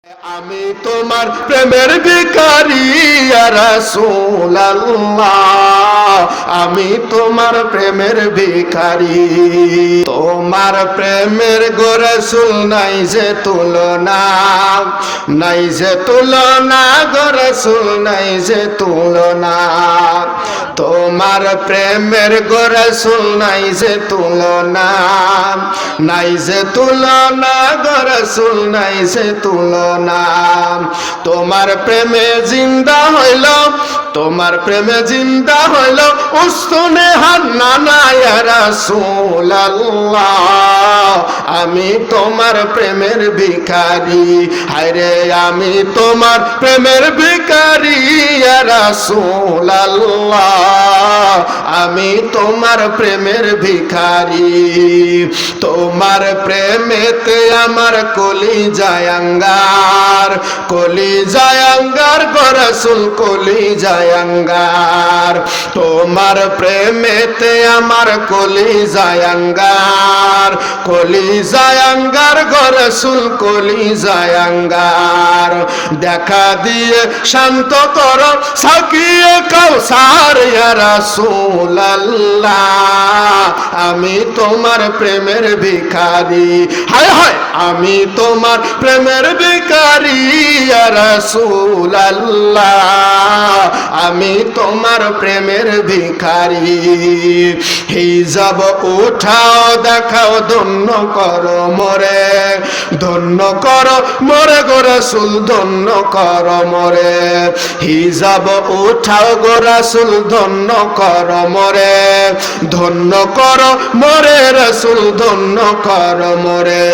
আমি তোমার প্রেমের ভিখারি ইয়া রাসূলুল্লাহ, আমি তোমার প্রেমের ভিখারি। তোমার প্রেমের গো রাসূল নাই যে তুলনা, নাই যে তুলনা গো রাসূল নাই যে তুলনা। তোমার প্রেমের গো রাসূল নাই যে তুলনা, নাই যে তুলনা গো রাসূল নাই যে তুলনা। তোমার প্রেমে জিন্দা হইল, তোমার প্রেমে জিন্দা হইল উস্তুনে হান্নানা ইয়া রাসূলুল্লাহ, আমি তোমার প্রেমের ভিখারি। হায়রে আমি তোমার প্রেমের ভিখারি ইয়া রাসূলুল্লাহ, আমি তোমার প্রেমের ভিখারি। তোমার প্রেমেতে আমার কলিজায় আঙ্গার, কলিজায় আঙ্গার গো রাসূল কলিজায় আঙ্গার। তোমার প্রেমেতে আমার কলিজায় আঙ্গার, কলিজায় আঙ্গার গো রাসূল কলিজায় আঙ্গার। দেখা দিয়ে শান্ত করো সাকিয়ে কাউসার ইয়া রাসূলুল্লাহ, আমি তোমার প্রেমের ভিখারি। হায় হায় আমি তোমার প্রেমের ভিখারি ইয়া রাসূলুল্লাহ, আমি তোমার প্রেমের ভিখারি। হিজাব উঠাও দেখাও ধন্য করো মোরে, ধন্য করো মোরে গো রাসূল ধন্য করো মোরে। হিজাব উঠাও গো রাসূল ধন্য করো মোরে, ধন্য করো মোরে রাসূল ধন্য করো মোরে।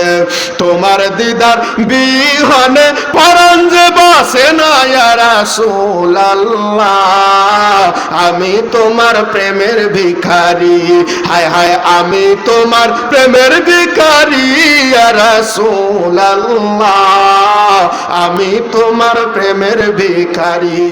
তোমার দিদার বিহনে পরাণ যে বসে না ইয়া রাসূলুল্লাহ, আমি তোমার প্রেমের ভিখারি। হায় হায় আমি তোমার প্রেমের ভিখারি ইয়া রাসূলুল্লাহ, আমি তোমার প্রেমের ভিখারি।